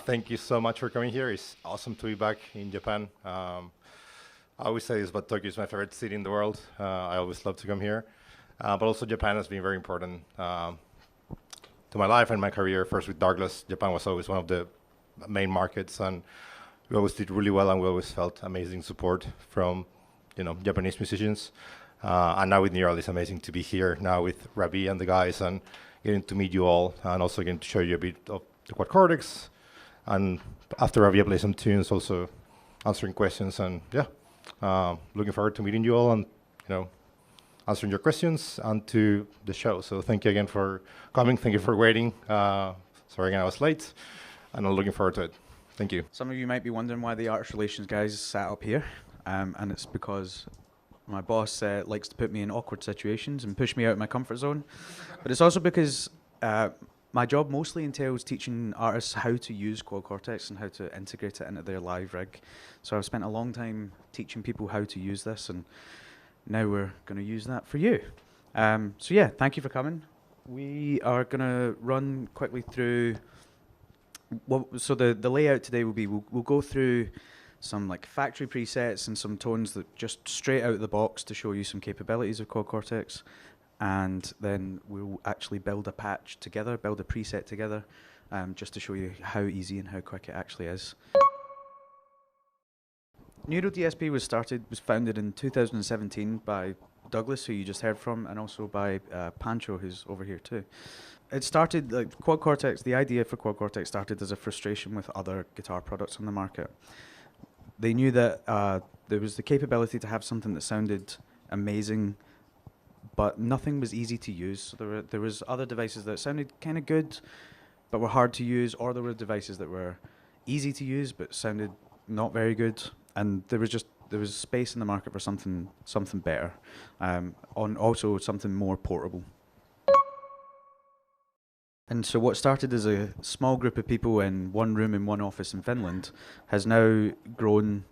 Thank you so much for coming here. It's awesome to be back in Japan. I always say this, but Tokyo is my favorite city in the world. I always love to come here. But also Japan has been very important to my life and my career. First with Douglas, Japan was always one of the main markets, and we always did really well, and we always felt amazing support from Japanese musicians. And now with Neural, it's amazing to be here now with Rabea and the guys and getting to meet you all, and also getting to show you a bit of the Quad Cortex. And after Rabea plays some tunes, also answering questions, and looking forward to meeting you all and answering your questions and to the show. So thank you again for coming. Thank you for waiting. Sorry again I was late, and I'm looking forward to it. Thank you. Some of you might be wondering why the arts relations guys sat up here, and it's because my boss likes to put me in awkward situations and push me out of my comfort zone. But it's also because my job mostly entails teaching artists how to use Quad Cortex and how to integrate it into their live rig. So I've spent a long time teaching people how to use this, and now we're going to use that for you. So yeah, thank you for coming. We are going to run quickly through. So the layout today will be we'll go through some like factory presets and some tones that just straight out of the box to show you some capabilities of Quad Cortex. And then we'll actually build a patch together, build a preset together, just to show you how easy and how quick it actually is. Neural DSP was founded in 2017 by Douglas, who you just heard from, and also by Pancho, who's over here too. It started, like Quad Cortex, the idea for Quad Cortex started as a frustration with other guitar products on the market. They knew that there was the capability to have something that sounded amazing, but nothing was easy to use. So there was other devices that sounded kind of good, but were hard to use, or there were devices that were easy to use but sounded not very good. And there was space in the market for something better, on also something more portable. And so what started as a small group of people in one room in one office in Finland has now grown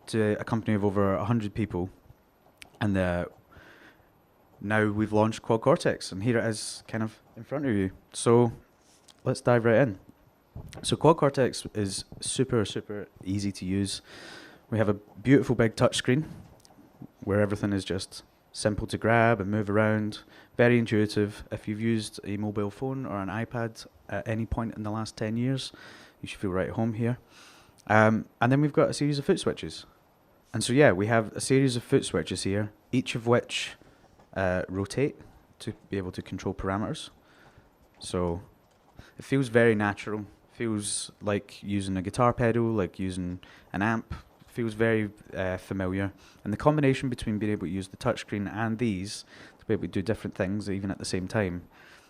to a company of over 100 people, and now we've launched Quad Cortex, and here it is kind of in front of you. So let's dive right in. So Quad Cortex is super, super easy to use. We have a beautiful big touchscreen where everything is just simple to grab and move around, very intuitive. If you've used a mobile phone or an iPad at any point in the last 10 years, you should feel right at home here. And then we've got a series of foot switches. And so yeah, we have a series of foot switches here, each of which rotate to be able to control parameters. So it feels very natural, feels like using a guitar pedal, like using an amp, feels very familiar. And the combination between being able to use the touchscreen and these to be able to do different things even at the same time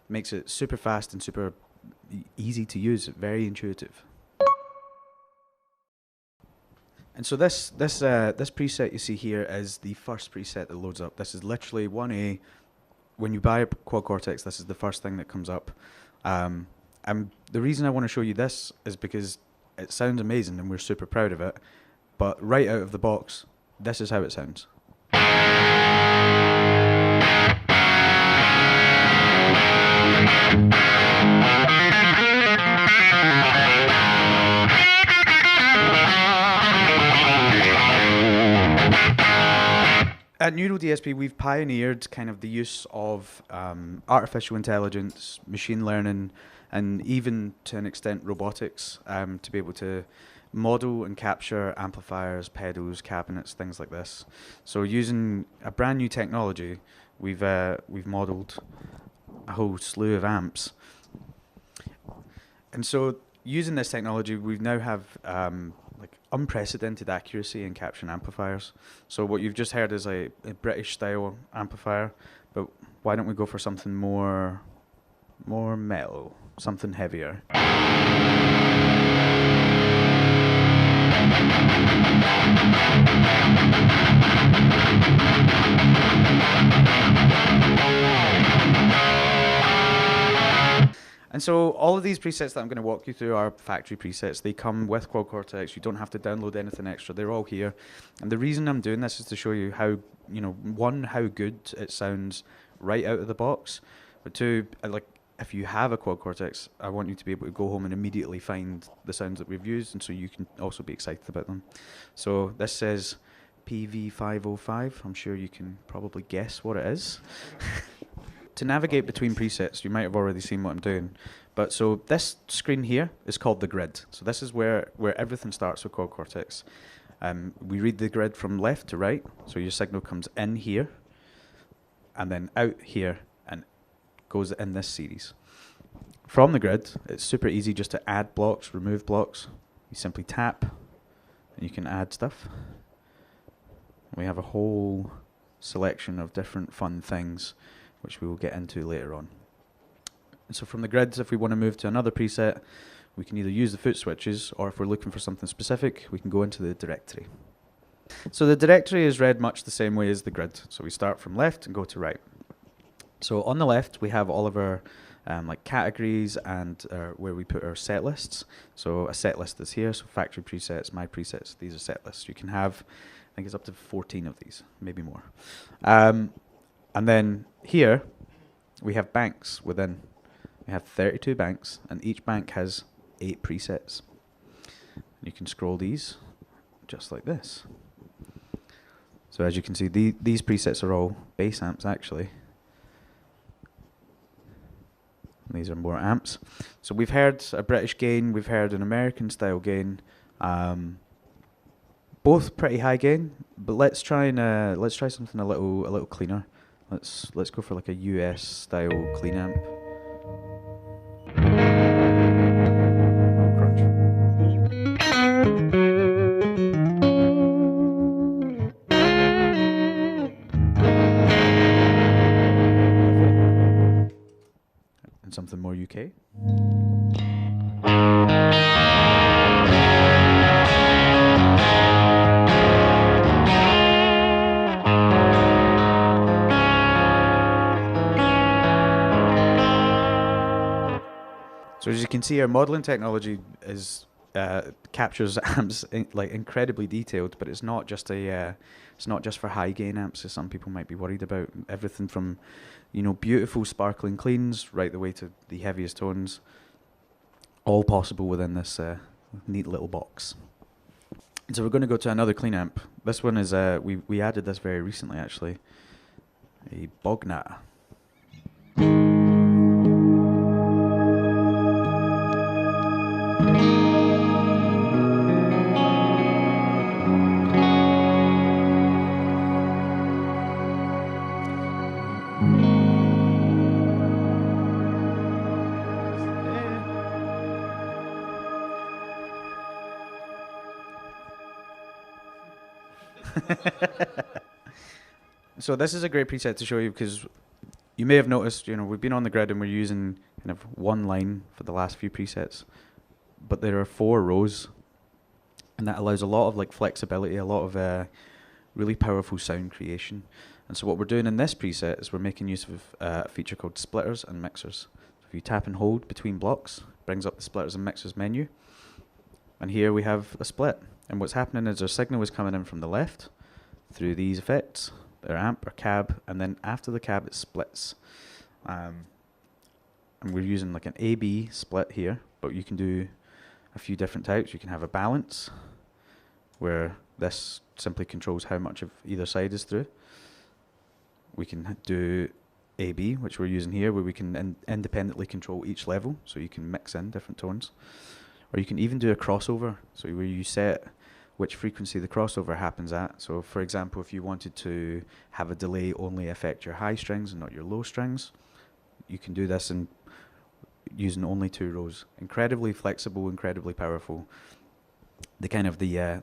makes it super fast and super easy to use, very intuitive. And so this preset you see here is the first preset that loads up. This is literally 1A. When you buy a Quad Cortex, this is the first thing that comes up. And the reason I want to show you this is because it sounds amazing and we're super proud of it. But right out of the box, this is how it sounds. At Neural DSP, we've pioneered kind of the use of artificial intelligence, machine learning, and even to an extent robotics to be able to model and capture amplifiers, pedals, cabinets, things like this. So using a brand new technology, we've modeled a whole slew of amps. And so using this technology, we now have like unprecedented accuracy in capturing amplifiers. So what you've just heard is a British style amplifier, but why don't we go for something more more metal, something heavier. And so all of these presets that I'm going to walk you through are factory presets. They come with Quad Cortex. You don't have to download anything extra. They're all here. And the reason I'm doing this is to show you how, one, how good it sounds right out of the box. But two, if you have a Quad Cortex, I want you to be able to go home and immediately find the sounds that we've used, and so you can also be excited about them. So this says PV505. I'm sure you can probably guess what it is. To navigate between presets, you might have already seen what I'm doing. But so this screen here is called the grid. So this is where everything starts with Quad Cortex. We read the grid from left to right. So your signal comes in here, and then out here, and goes in this series. From the grid, it's super easy just to add blocks, remove blocks. You simply tap, and you can add stuff. We have a whole selection of different fun things, which we will get into later on. And so from the grids, if we want to move to another preset, we can either use the foot switches, or if we're looking for something specific, we can go into the directory. So the directory is read much the same way as the grid. So we start from left and go to right. So on the left, we have all of our categories and where we put our set lists. So a set list is here, so factory presets, my presets, these are set lists. You can have, I think it's up to 14 of these, maybe more. And then here, we have banks within. We have 32 banks, and each bank has 8 presets. You can scroll these just like this. So as you can see, these presets are all bass amps, actually. And these are more amps. So we've heard a British gain, we've heard an American style gain. Both pretty high gain, but let's try something a little cleaner. Let's go for like a US style clean amp. Crunch. And something more UK. So as you can see, our modeling technology is captures amps incredibly detailed, but it's not just for high gain amps, as some people might be worried about. Everything from, beautiful sparkling cleans right the way to the heaviest tones, all possible within this neat little box. And so we're going to go to another clean amp. This one is we added this very recently, actually, a Bognat. So this is a great preset to show you, because you may have noticed, we've been on the grid and we're using kind of one line for the last few presets, but there are 4 rows, and that allows a lot of flexibility, a lot of really powerful sound creation. And so what we're doing in this preset is we're making use of a feature called splitters and mixers. So if you tap and hold between blocks, it brings up the splitters and mixers menu, and here we have a split. And what's happening is our signal is coming in from the left through these effects, our amp, our cab, and then after the cab it splits. And we're using like an A-B split here, but you can do a few different types. You can have a balance, where this simply controls how much of either side is through. We can do A-B, which we're using here, where we can independently control each level, so you can mix in different tones. Or you can even do a crossover, so where you set which frequency the crossover happens at. So for example, if you wanted to have a delay only affect your high strings and not your low strings, you can do this in using only 2 rows. Incredibly flexible, incredibly powerful. The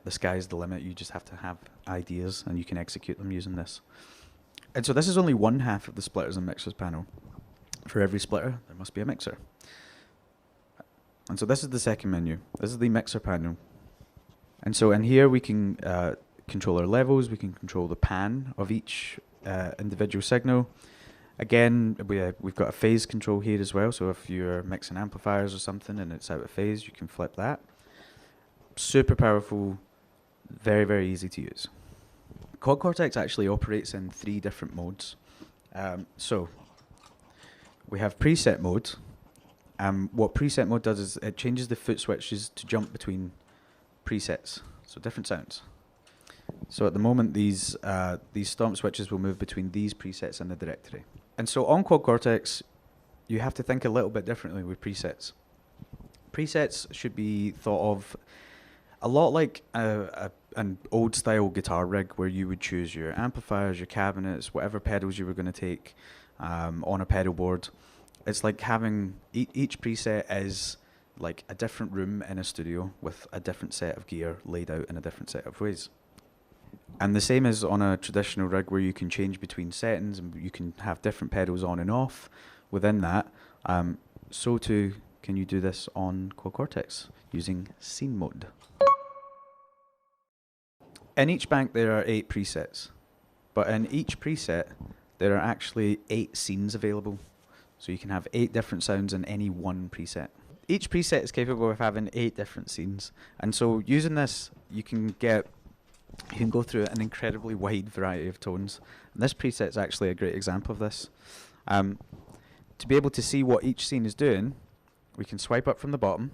sky's the limit. You just have to have ideas and you can execute them using this. And so this is only one half of the splitters and mixers panel. For every splitter, there must be a mixer. And so this is the second menu. This is the mixer panel. And so in here we can control our levels, we can control the pan of each individual signal. Again, we've got a phase control here as well, so if you're mixing amplifiers or something and it's out of phase, you can flip that. Super powerful, very, very easy to use. Quad Cortex actually operates in 3 different modes. So we have preset mode. What preset mode does is it changes the foot switches to jump between presets, so different sounds. So at the moment, these stomp switches will move between these presets in the directory. And so on Quad Cortex, you have to think a little bit differently with presets. Presets should be thought of a lot like an old style guitar rig where you would choose your amplifiers, your cabinets, whatever pedals you were going to take on a pedal board. It's like having each preset is like a different room in a studio with a different set of gear laid out in a different set of ways. And the same is on a traditional rig where you can change between settings and you can have different pedals on and off within that. So too can you do this on Quad Cortex using scene mode. In each bank there are 8 presets, but in each preset there are actually 8 scenes available. So you can have 8 different sounds in any one preset. Each preset is capable of having 8 different scenes, and so using this you can go through an incredibly wide variety of tones. And this preset is actually a great example of this. To be able to see what each scene is doing, we can swipe up from the bottom,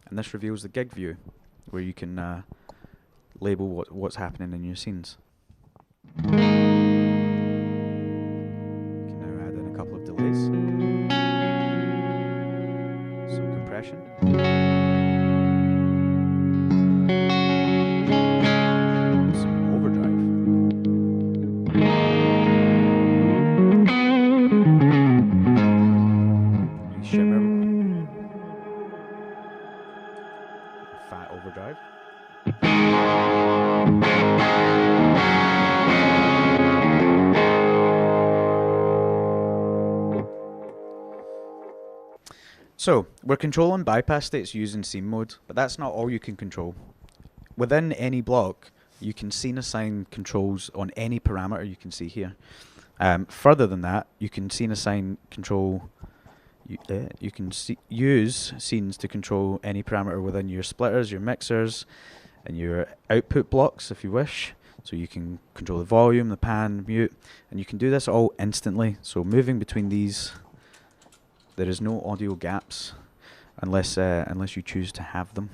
and this reveals the gig view, where you can label what's happening in your scenes. We can now add in a couple of delays, some compression. Overdrive. So we're controlling bypass states using scene mode, but that's not all you can control. Within any block, you can scene assign controls on any parameter you can see here. Further than that, you can scene assign control. You can use scenes to control any parameter within your splitters, your mixers, and your output blocks if you wish. So you can control the volume, the pan, mute, and you can do this all instantly. So moving between these, there is no audio gaps unless you choose to have them.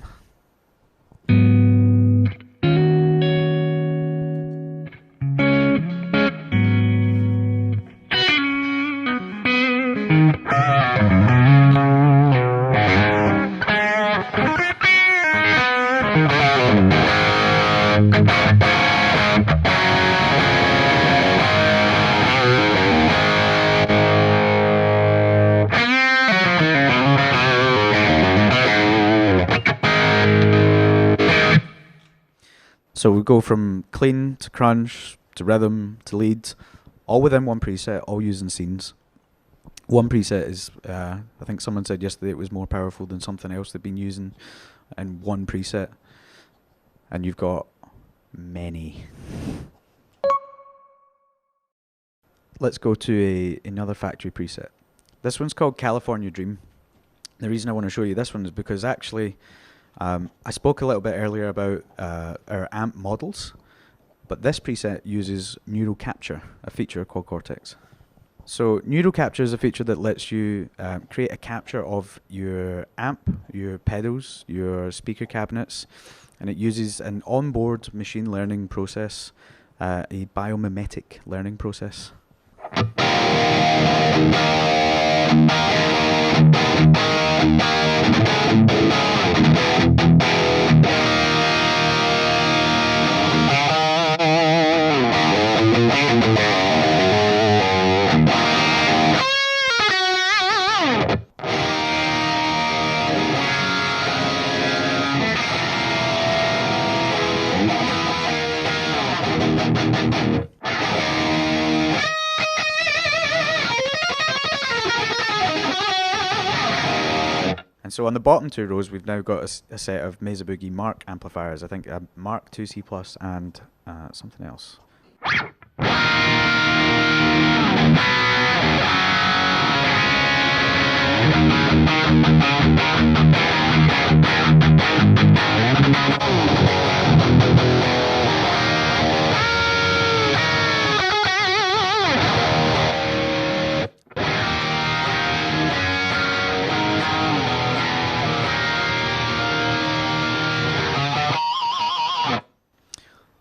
So we go from clean to crunch to rhythm to lead, all within one preset, all using scenes. One preset is, I think someone said yesterday it was more powerful than something else they've been using in one preset. And you've got many. Let's go to another factory preset. This one's called California Dream. The reason I want to show you this one is because actually, I spoke a little bit earlier about our amp models, but this preset uses Neural Capture, a feature of Quad Cortex. So Neural Capture is a feature that lets you create a capture of your amp, your pedals, your speaker cabinets, and it uses an onboard machine learning process, a biomimetic learning process. And so on the bottom two rows, we've now got a set of Mesa Boogie Mark amplifiers. I think Mark 2C Plus and something else.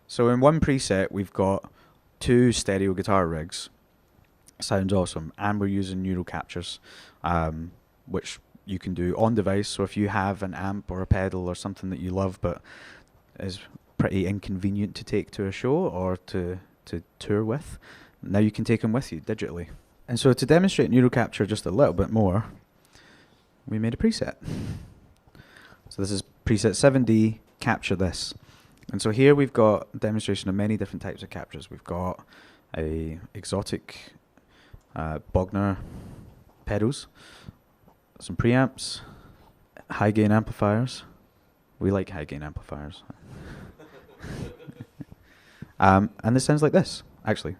So in one preset, we've got 2 stereo guitar rigs. Sounds awesome. And we're using Neural Captures, which you can do on device. So if you have an amp or a pedal or something that you love but is pretty inconvenient to take to a show or to tour with, now you can take them with you digitally. And so to demonstrate Neural Capture just a little bit more, we made a preset. So this is preset 7D, capture this. And so here we've got a demonstration of many different types of captures. We've got a exotic Bogner pedals, some preamps, high gain amplifiers. We like high gain amplifiers. And this sounds like this, actually.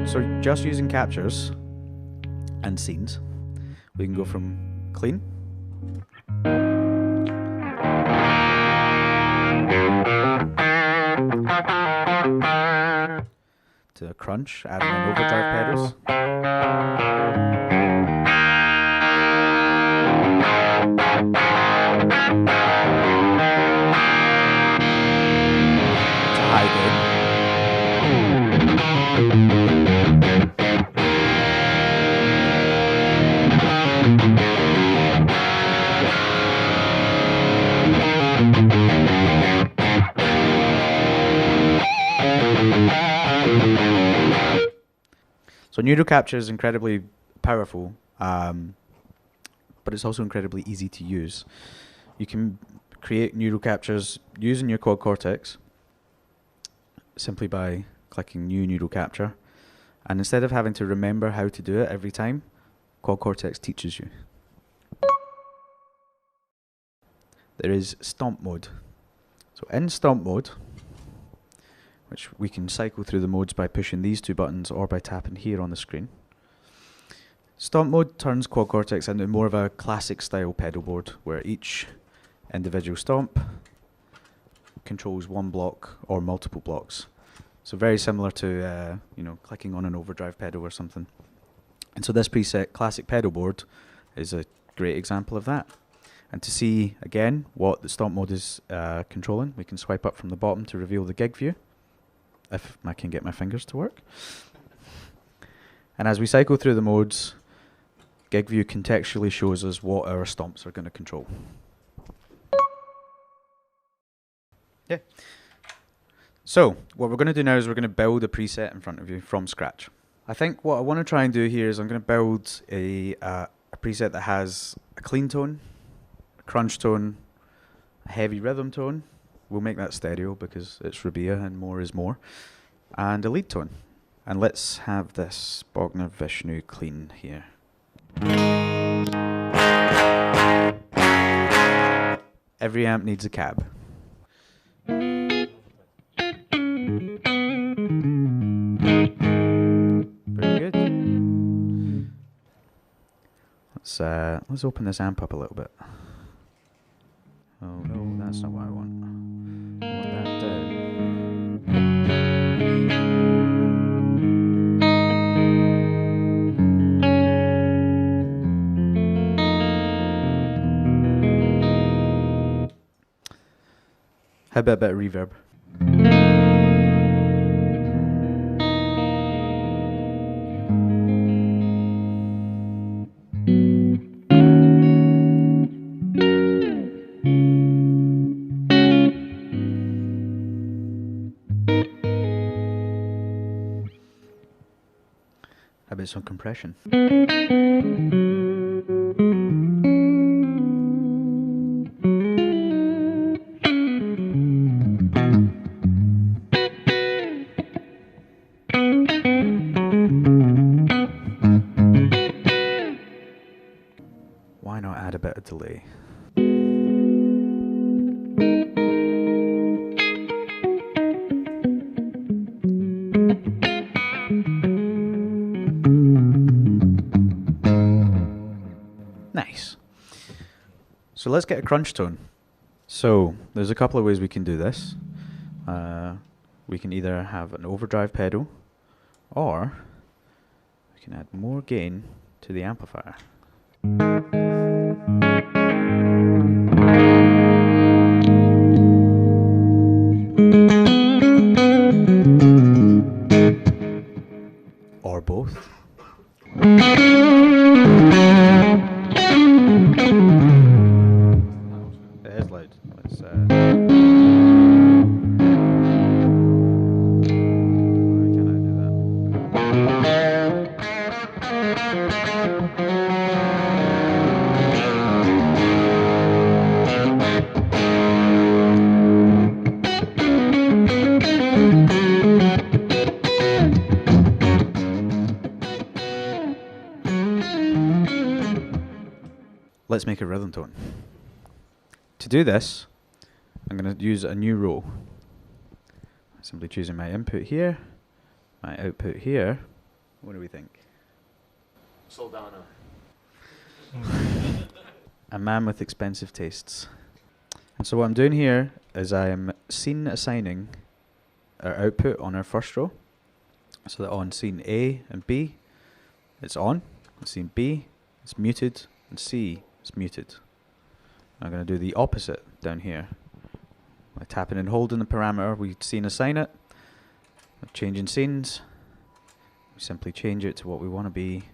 So just using captures and scenes, we can go from clean to a crunch, adding in overdrive pedals. To high gain. So Neural Capture is incredibly powerful, but it's also incredibly easy to use. You can create Neural Captures using your Quad Cortex simply by clicking New Neural Capture. And instead of having to remember how to do it every time, Quad Cortex teaches you. There is Stomp Mode. So in Stomp Mode, which we can cycle through the modes by pushing these 2 buttons or by tapping here on the screen. Stomp Mode turns Quad Cortex into more of a classic style pedal board where each individual stomp controls one block or multiple blocks. So very similar to clicking on an overdrive pedal or something. And so this preset classic pedal board is a great example of that. And to see again what the Stomp Mode is controlling, we can swipe up from the bottom to reveal the gig view, if I can get my fingers to work. And as we cycle through the modes, Gig View contextually shows us what our stomps are going to control. Yeah. So what we're going to do now is we're going to build a preset in front of you from scratch. I think what I want to try and do here is I'm going to build a preset that has a clean tone, a crunch tone, a heavy rhythm tone. We'll make that stereo because it's Rabea and more is more. And a lead tone. And let's have this Bogner Vishnu clean here. Every amp needs a cab. Very good. Let's open this amp up a little bit. Oh no, that's not what I want. I want that down. How about a bit of reverb? How about some compression? add a bit of delay. Nice. So let's get a crunch tone. So there's a couple of ways we can do this. We can either have an overdrive pedal, or we can add more gain to the amplifier. Or both. It is loud. Let's why can't I do that? Let's make a rhythm tone. To do this, I'm going to use a new row. Simply choosing my input here, my output here. What do we think? Soldano. A man with expensive tastes. And so what I'm doing here is I'm scene assigning our output on our first row. So that on scene A and B, it's on. On scene B, it's muted. And C, it's muted. I'm going to do the opposite down here. By tapping and holding the parameter, we scene assign it. Changing scenes. We simply change it to what we want to be.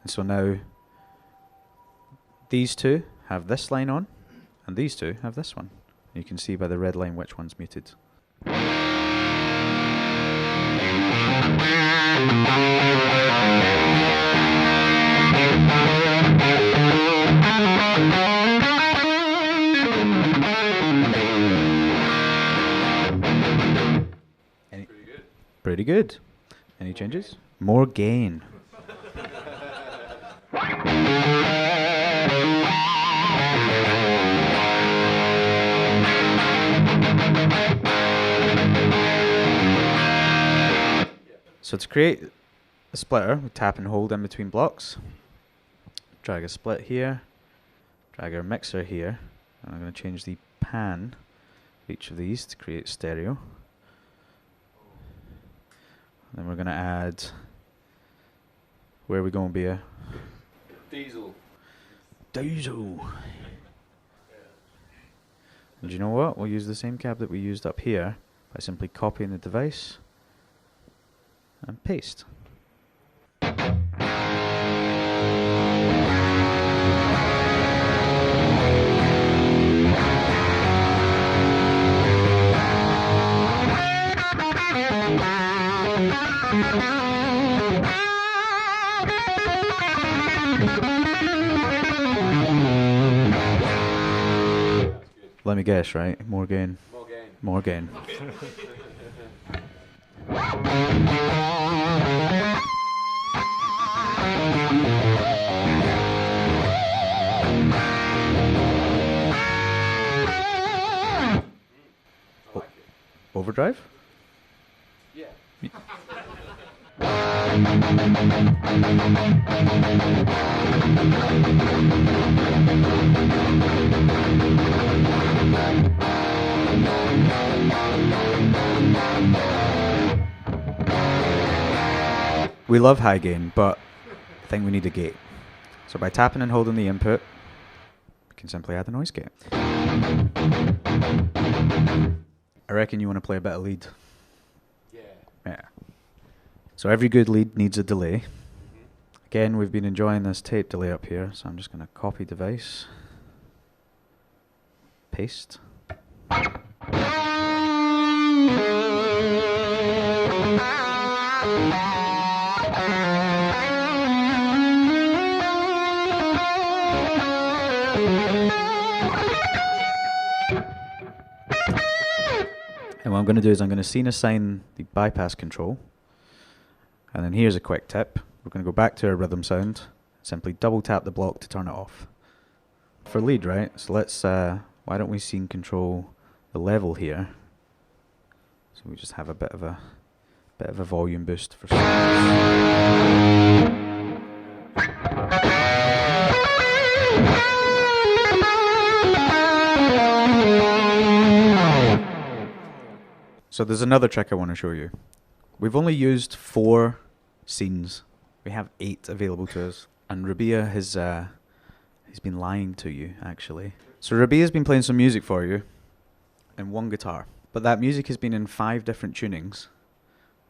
And so now these two have this line on, and these two have this one. You can see by the red line which one's muted. Pretty good. Any changes? More gain. So to create a splitter, we tap and hold in between blocks. Drag a split here. Drag our mixer here. And I'm going to change the pan of each of these to create stereo. Then we're going to add, where are we going, Bea? Diesel. Diesel. And you know what? We'll use the same cab that we used up here by simply copying the device and paste. Let me guess, right? More gain. More More gain. gain. Overdrive? Yeah. We love high gain, but I think we need a gate. So by tapping and holding the input, we can simply add the noise gate. I reckon you want to play a bit of lead. Yeah. Yeah. So every good lead needs a delay. Again, we've been enjoying this tape delay up here, so I'm just going to copy device, paste. And what I'm going to do is I'm going to scene assign the bypass control. And then here's a quick tip. We're going to go back to our rhythm sound, simply double tap the block to turn it off. For lead, right? So let's, why don't we scene control the level here? So we just have a bit of a volume boost for So there's another trick I want to show you. We've only used 4 scenes. We have 8 available to us. And Rabea has he's been lying to you, actually. So Rabea's been playing some music for you in 1 guitar. But that music has been in 5 different tunings.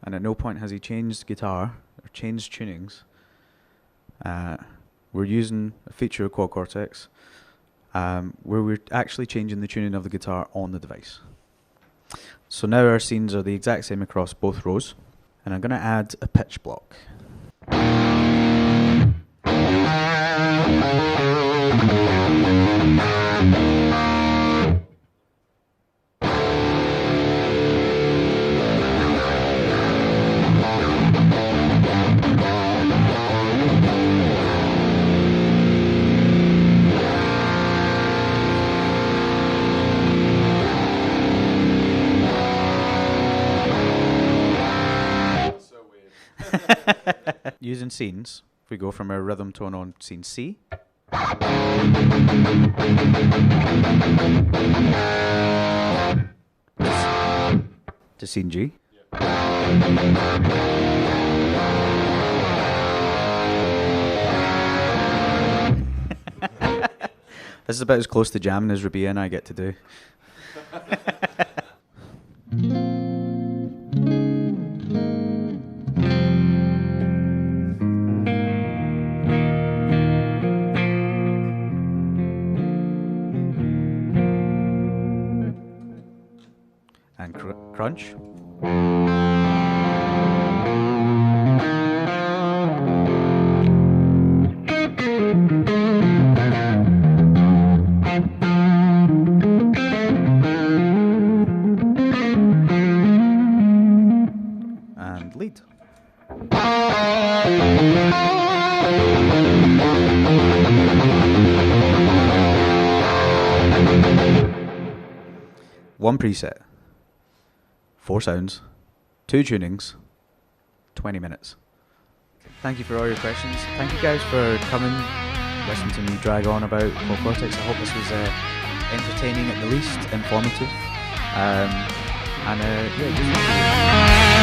And at no point has he changed guitar or changed tunings. We're using a feature of Quad Cortex where we're actually changing the tuning of the guitar on the device. So now our scenes are the exact same across both rows. And I'm going to add a pitch block. Using scenes, if we go from our rhythm tone on scene C to scene G. This is about as close to jamming as Rabea and I get to do. And crunch. And lead. One preset. 4 sounds, 2 tunings, 20 minutes. Thank you for all your questions. Thank you guys for coming, listening to me drag on about Cortex. I hope this was entertaining at the least, informative. Yeah, just